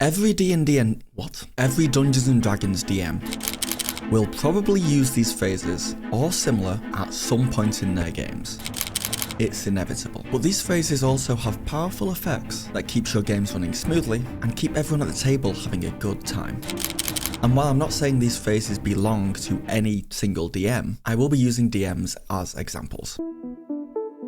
Every D&D and every Dungeons and Dragons DM will probably use these phrases or similar at some point in their games. It's inevitable. But these phrases also have powerful effects that keeps your games running smoothly and keep everyone at the table having a good time. And while I'm not saying these phrases belong to any single DM, I will be using DMs as examples.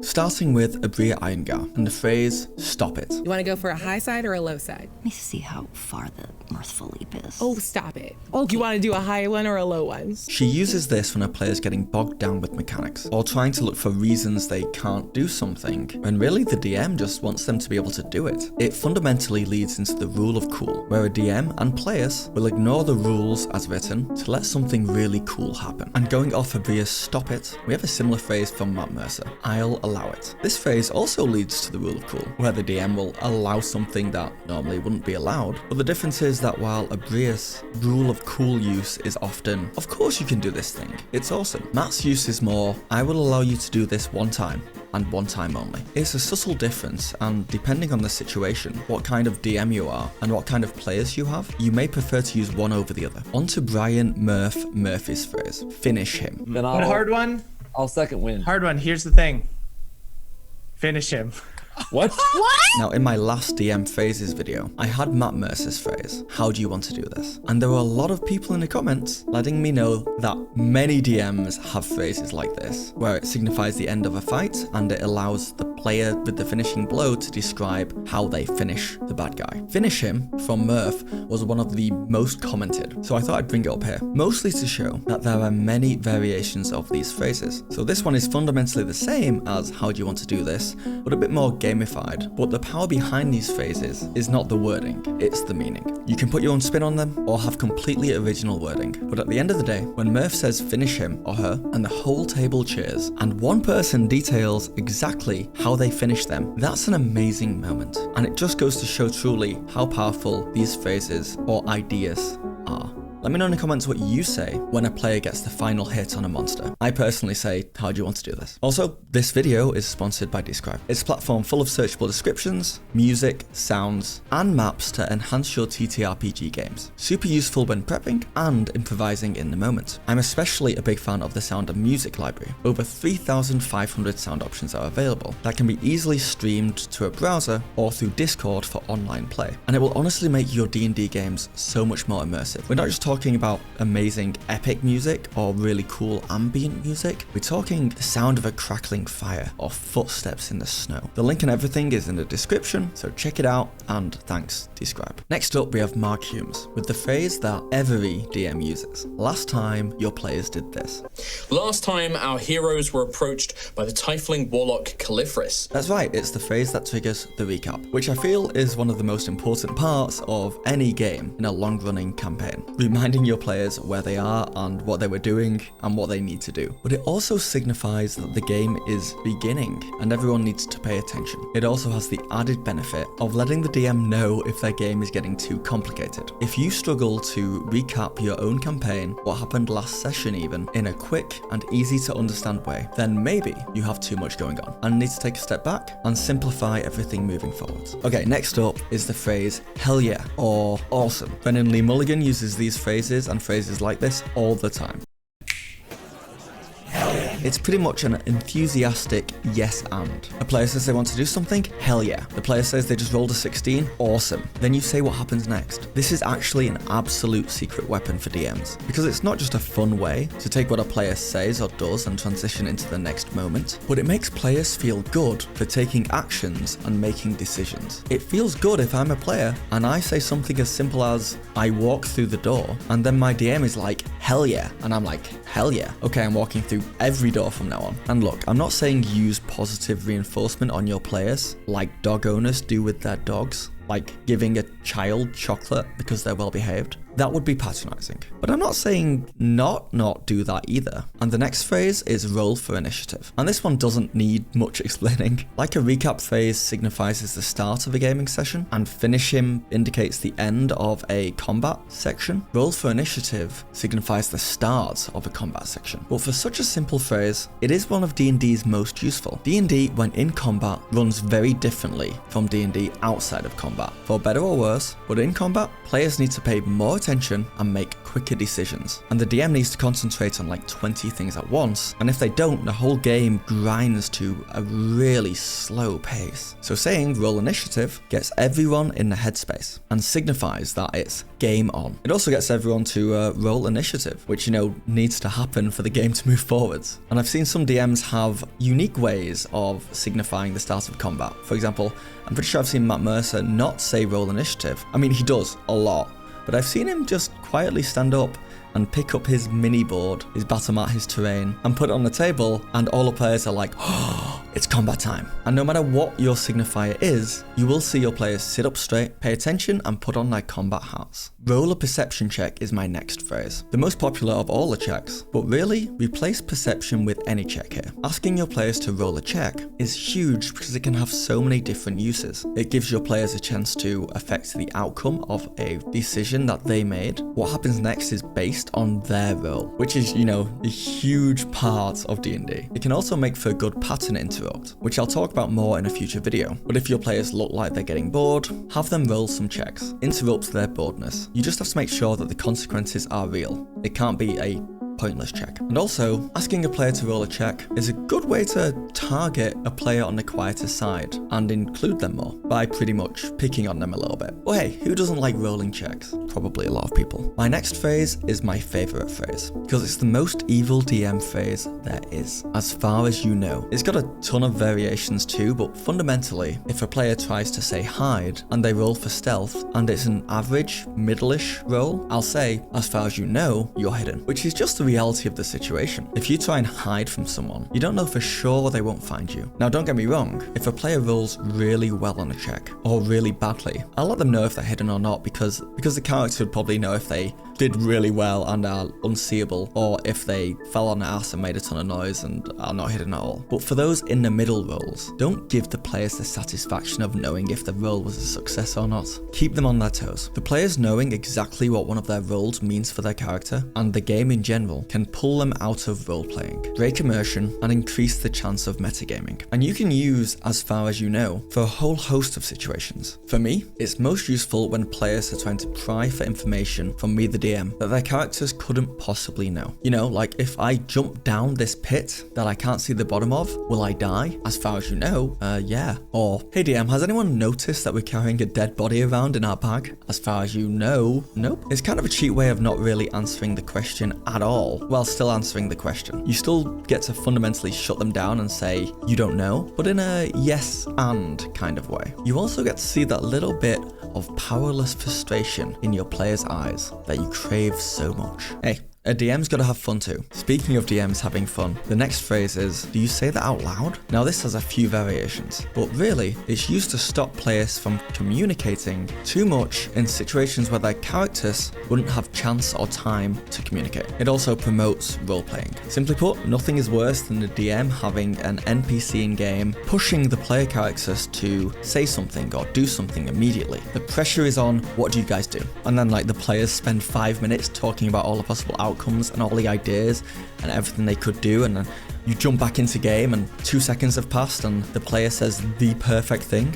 Starting with Aabria Iyengar and the phrase, "Stop it." You want to go for a high side or a low side? Let me see how far the mirthful leap is. Oh, stop it. Okay. You want to do a high one or a low one? She uses this when a player's getting bogged down with mechanics, or trying to look for reasons they can't do something, when really the DM just wants them to be able to do it. It fundamentally leads into the rule of cool, where a DM and players will ignore the rules as written to let something really cool happen. And going off Aabria's "stop it," we have a similar phrase from Matt Mercer, "I'll allow it." This phrase also leads to the rule of cool, where the DM will allow something that normally wouldn't be allowed. But the difference is that while Aabria's rule of cool use is often, "Of course you can do this thing, it's awesome," Matt's use is more, "I will allow you to do this one time, and one time only." It's a subtle difference, and depending on the situation, what kind of DM you are, and what kind of players you have, you may prefer to use one over the other. On to Brian Murphy's phrase, "Finish him." Then But hard one. I'll second win. Hard one. Here's the thing. Finish him. What? Now, in my last DM phrases video, I had Matt Mercer's phrase, "How do you want to do this?" And there were a lot of people in the comments letting me know that many DMs have phrases like this, where it signifies the end of a fight and it allows the player with the finishing blow to describe how they finish the bad guy. "Finish him" from Murph was one of the most commented, so I thought I'd bring it up here, mostly to show that there are many variations of these phrases. So this one is fundamentally the same as "How do you want to do this?" but a bit more gamified. But the power behind these phrases is not the wording, it's the meaning. You can put your own spin on them or have completely original wording. But at the end of the day, when Murph says "finish him" or her, and the whole table cheers, and one person details exactly how they finish them, that's an amazing moment. And it just goes to show truly how powerful these phrases or ideas are. Let me know in the comments what you say when a player gets the final hit on a monster. I personally say, "How do you want to do this?" Also, this video is sponsored by Describe. It's a platform full of searchable descriptions, music, sounds, and maps to enhance your TTRPG games. Super useful when prepping and improvising in the moment. I'm especially a big fan of the sound and music library. Over 3,500 sound options are available that can be easily streamed to a browser or through Discord for online play. And it will honestly make your D&D games so much more immersive. We're not just talking about amazing epic music or really cool ambient music. We're talking the sound of a crackling fire or footsteps in the snow. The link and everything is in the description, so check it out, and thanks, Describe. Next up, we have Mark Humes with the phrase that every DM uses. "Last time your players did this." Last time our heroes were approached by the tiefling warlock Caliphris. That's right, it's the phrase that triggers the recap, which I feel is one of the most important parts of any game in a long-running campaign. Reminding your players where they are and what they were doing and what they need to do. But it also signifies that the game is beginning and everyone needs to pay attention. It also has the added benefit of letting the DM know if their game is getting too complicated. If you struggle to recap your own campaign, what happened last session even, in a quick and easy to understand way, then maybe you have too much going on and need to take a step back and simplify everything moving forward. Okay, next up is the phrase "hell yeah" or "awesome." Brennan Lee Mulligan uses these phrases and phrases like this all the time. It's pretty much an enthusiastic yes and. A player says they want to do something, hell yeah. The player says they just rolled a 16, awesome. Then you say what happens next. This is actually an absolute secret weapon for DMs, because it's not just a fun way to take what a player says or does and transition into the next moment, but it makes players feel good for taking actions and making decisions. It feels good if I'm a player and I say something as simple as, "I walk through the door," and then my DM is like, "Hell yeah," and I'm like, "Hell yeah. Okay, I'm walking through every door from now on." And look, I'm not saying use positive reinforcement on your players like dog owners do with their dogs, like giving a child chocolate because they're well behaved. that would be patronizing. But I'm not saying not do that either. And the next phrase is roll for initiative. And this one doesn't need much explaining. Like a recap phrase signifies the start of a gaming session, and finish him indicates the end of a combat section. Roll for initiative signifies the start of a combat section. But for such a simple phrase, it is one of D&D's most useful. D&D, when in combat, runs very differently from D&D outside of combat, for better or worse. But in combat, players need to pay more attention and make quicker decisions, and the DM needs to concentrate on like 20 things at once, and if they don't, the whole game grinds to a really slow pace. So saying roll initiative gets everyone in the headspace and signifies that it's game on. It also gets everyone to roll initiative, which, you know, needs to happen for the game to move forwards. And I've seen some DMs have unique ways of signifying the start of combat. For example, I'm pretty sure I've seen Matt Mercer not say roll initiative. I mean, he does a lot, but I've seen him just quietly stand up and pick up his mini board, his battle mat, his terrain, and put it on the table, and all the players are like, oh, it's combat time. And no matter what your signifier is, you will see your players sit up straight, pay attention, and put on their combat hats. Roll a perception check is my next phrase. The most popular of all the checks, but really, replace perception with any check here. Asking your players to roll a check is huge because it can have so many different uses. It gives your players a chance to affect the outcome of a decision that they made. What happens next is based on their roll, which is, you know, a huge part of D&D. It can also make for a good pattern interrupt, which I'll talk about more in a future video. But if your players look like they're getting bored, have them roll some checks. Interrupt their boredness. You just have to make sure that the consequences are real. It can't be a pointless check. And also, asking a player to roll a check is a good way to target a player on the quieter side and include them more by pretty much picking on them a little bit. Well, hey, who doesn't like rolling checks? Probably a lot of people. My next phrase is my favorite phrase because it's the most evil DM phrase there is, as far as you know. It's got a ton of variations too, but fundamentally, if a player tries to say hide and they roll for stealth and it's an average, middle-ish roll, I'll say, as far as you know, you're hidden, which is just the reality of the situation. If you try and hide from someone, you don't know for sure they won't find you. Now, don't get me wrong, if a player rolls really well on a check, or really badly, I'll let them know if they're hidden or not, because the character would probably know if they did really well and are unseeable, or if they fell on their ass and made a ton of noise and are not hidden at all. But for those in the middle rolls, don't give the players the satisfaction of knowing if the roll was a success or not. Keep them on their toes. The players knowing exactly what one of their rolls means for their character, and the game in general, can pull them out of role-playing, break immersion, and increase the chance of metagaming. And you can use as far as you know for a whole host of situations. For me, it's most useful when players are trying to pry for information from me, the DM, that their characters couldn't possibly know. You know, like if I jump down this pit that I can't see the bottom of, will I die? As far as you know, yeah. Or, hey DM, has anyone noticed that we're carrying a dead body around in our bag? As far as you know, nope. It's kind of a cheat way of not really answering the question at all, while still answering the question. You still get to fundamentally shut them down and say, you don't know, but in a yes and kind of way. You also get to see that little bit of powerless frustration in your players' eyes that you crave so much. Hey, a DM's gotta have fun too. Speaking of DMs having fun, the next phrase is, do you say that out loud? Now this has a few variations, but really, it's used to stop players from communicating too much in situations where their characters wouldn't have chance or time to communicate. It also promotes role-playing. Simply put, nothing is worse than the DM having an NPC in game pushing the player characters to say something or do something immediately. The pressure is on, what do you guys do? And then like the players spend 5 minutes talking about all the possible outcomes and all the ideas and everything they could do, and then you jump back into game and 2 seconds have passed and the player says the perfect thing.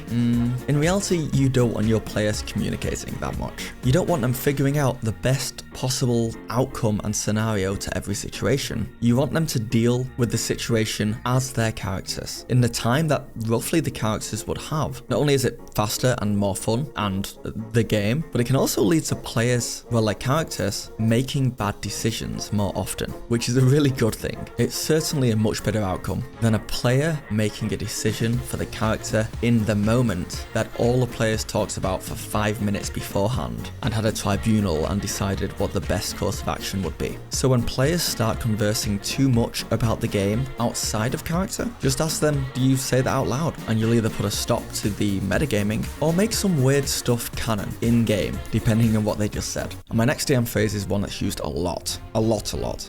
In reality, you don't want your players communicating that much. You don't want them figuring out the best possible outcome and scenario to every situation. You want them to deal with the situation as their characters in the time that roughly the characters would have. Not only is it faster and more fun and the game, but it can also lead to players, well, like characters, making bad decisions more often, which is a really good thing. It certainly a much better outcome than a player making a decision for the character in the moment that all the players talked about for 5 minutes beforehand and had a tribunal and decided what the best course of action would be. So when players start conversing too much about the game outside of character, just ask them, do you say that out loud? And you'll either put a stop to the metagaming or make some weird stuff canon in-game, depending on what they just said. And my next DM phrase is one that's used a lot.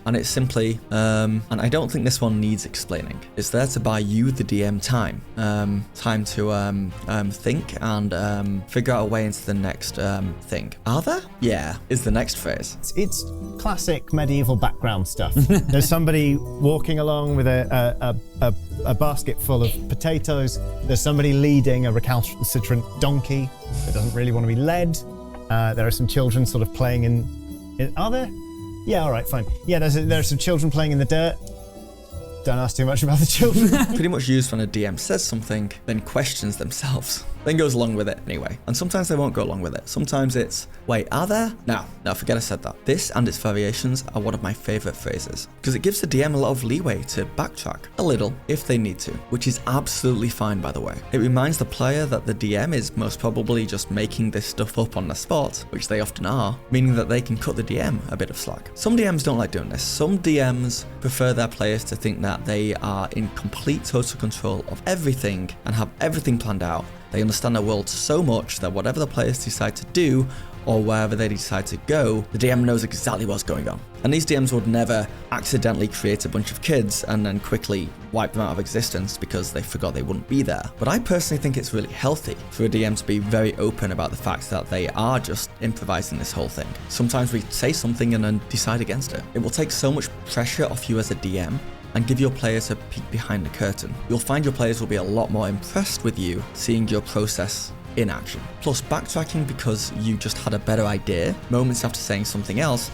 And it's simply, and I don't think this one needs explaining. It's there to buy you, the DM, time. Time to think and figure out a way into the next thing. Are there? Yeah, is the next phrase. It's classic medieval background stuff. There's somebody walking along with a basket full of potatoes. There's somebody leading a recalcitrant donkey that doesn't really want to be led. There are some children sort of playing in are there? Yeah, all right, fine. Yeah, there are some children playing in the dirt. Don't ask too much about the children. Pretty much used when a DM says something, then questions themselves, then goes along with it anyway. And sometimes they won't go along with it. Sometimes it's, wait, are there? No, forget I said that. This and its variations are one of my favorite phrases because it gives the DM a lot of leeway to backtrack a little if they need to, which is absolutely fine, by the way. It reminds the player that the DM is most probably just making this stuff up on the spot, which they often are, meaning that they can cut the DM a bit of slack. Some DMs don't like doing this. Some DMs prefer their players to think that they are in complete total control of everything and have everything planned out. They understand the world so much that whatever the players decide to do or wherever they decide to go, the DM knows exactly what's going on. And these DMs would never accidentally create a bunch of kids and then quickly wipe them out of existence because they forgot they wouldn't be there. But I personally think it's really healthy for a DM to be very open about the fact that they are just improvising this whole thing. Sometimes we say something and then decide against it. It will take so much pressure off you as a DM and give your players a peek behind the curtain. You'll find your players will be a lot more impressed with you seeing your process in action. Plus, backtracking because you just had a better idea moments after saying something else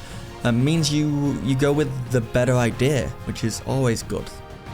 means you go with the better idea, which is always good,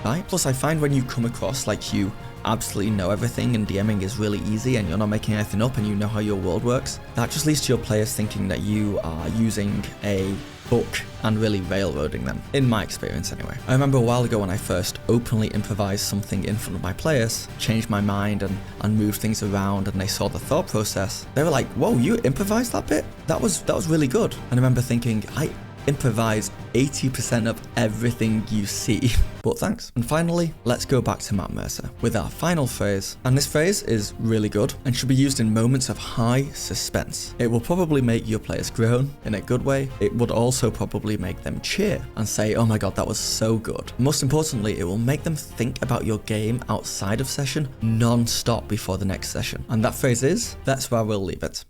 right? Plus, I find when you come across like you absolutely know everything and DMing is really easy and you're not making anything up and you know how your world works, that just leads to your players thinking that you are using a book and really railroading them, in my experience anyway. I remember a while ago when I first openly improvised something in front of my players, changed my mind and moved things around, and they saw the thought process. They were like, whoa, you improvised that bit? That was really good. And I remember thinking, I improvise 80% of everything you see, but thanks. And finally, let's go back to Matt Mercer with our final phrase. And this phrase is really good and should be used in moments of high suspense. It will probably make your players groan in a good way. It would also probably make them cheer and say, oh my god, that was so good. Most importantly, it will make them think about your game outside of session non-stop before the next session. And that phrase is, that's where we'll leave it.